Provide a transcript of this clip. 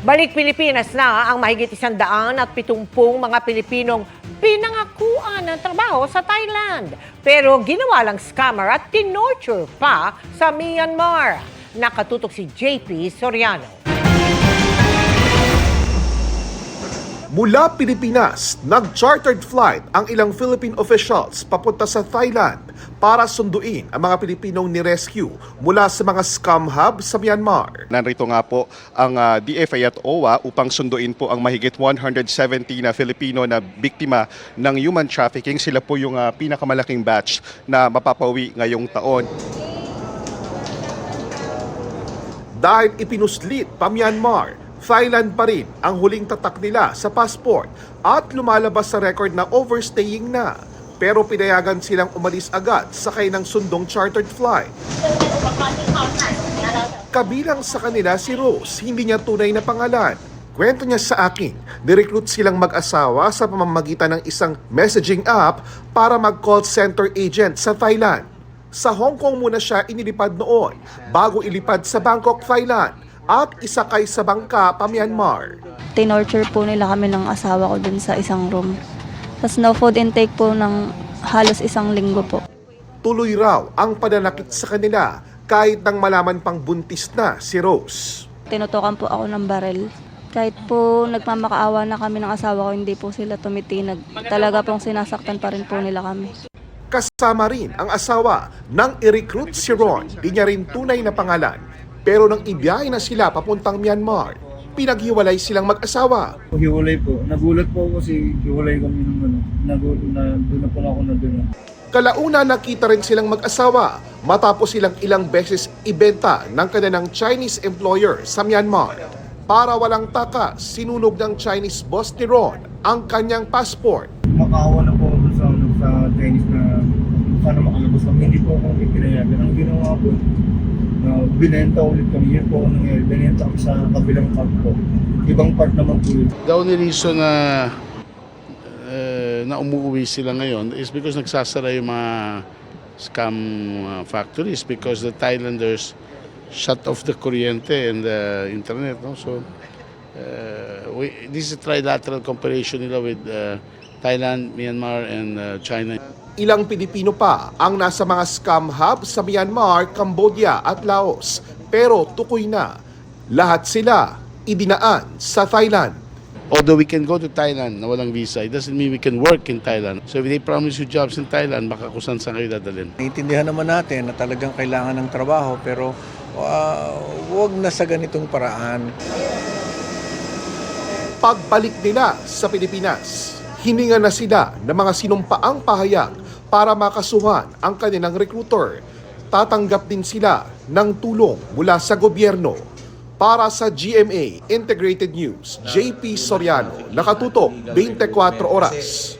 Balik Pilipinas na ang mahigit 170 mga Pilipinong pinangakuan ng trabaho sa Thailand. Pero ginawa lang scammer at tinorture pa sa Myanmar. Nakatutok si JP Soriano. Mula Pilipinas, nag-chartered flight ang ilang Philippine officials papunta sa Thailand para sunduin ang mga Pilipinong ni-rescue mula sa mga scam hub sa Myanmar. Narito nga po ang DFA at OWA upang sunduin po ang mahigit 170 na Filipino na biktima ng human trafficking. Sila po yung pinakamalaking batch na mapapauwi ngayong taon. Dahil ipinuslit pa Myanmar, Thailand pa rin ang huling tatak nila sa passport at lumalabas sa record na overstaying na. Pero pinayagan silang umalis agad sakay ng sundong chartered flight. Kabilang sa kanila si Rose, hindi niya tunay na pangalan. Kwento niya sa akin, nirecruit silang mag-asawa sa pamamagitan ng isang messaging app para mag-call center agent sa Thailand. Sa Hong Kong muna siya inilipad noon bago ilipad sa Bangkok, Thailand at isakay sa bangka pa Myanmar. Tinorture po nila kami ng asawa ko dun sa isang room. Tapos no food intake po ng halos 1 linggo po. Tuloy raw ang pananakit sa kanila kahit nang malaman pang buntis na si Rose. Tinutukan po ako ng barel. Kahit po nagmamakaawa na kami ng asawa ko, hindi po sila tumitinag. Talaga pong sinasaktan pa rin po nila kami. Kasama rin ang asawa nang i-recruit si Ron, di niya rin tunay na pangalan. Pero nang ibiyahe na sila papuntang Myanmar, pinaghiwalay silang mag-asawa. Hiwalay po. Nagulat po ako kasi hiwalay kami ng doon na po ako na doon. Kalauna nakita rin silang mag-asawa matapos silang ilang beses ibenta ng kanilang Chinese employer sa Myanmar. Para walang taka, sinunog ng Chinese boss ni Ron ang kanyang passport. Makaawa na po ako sa Chinese na sana makalabas kami. Hindi po ako ipinayagan. Ang ginawa po, binenta ulit kami. Yun po ako nangyari. Binenta kami sa kabilang part po. Ibang part naman po yun. The only reason na umuwi sila ngayon is because nagsasara yung mga scam factories because the Thailanders shut off the kuryente and the internet. No? So, this is a trilateral cooperation nila with Thailand, Myanmar, and China. Ilang Pilipino pa ang nasa mga scam hub sa Myanmar, Cambodia at Laos. Pero tukoy na, lahat sila idinaan sa Thailand. Although we can go to Thailand na walang visa, it doesn't mean we can work in Thailand. So if they promise you jobs in Thailand, baka kung saan kayo dadalhin. Naiintindihan naman natin na talagang kailangan ng trabaho pero huwag na sa ganitong paraan. Pagbalik nila sa Pilipinas, hininga na sila ng mga sinumpaang pahayag para makasuhan ang kanilang recruiter. Tatanggap din sila ng tulong mula sa gobyerno. Para sa GMA Integrated News, JP Soriano, nakatutok 24 oras.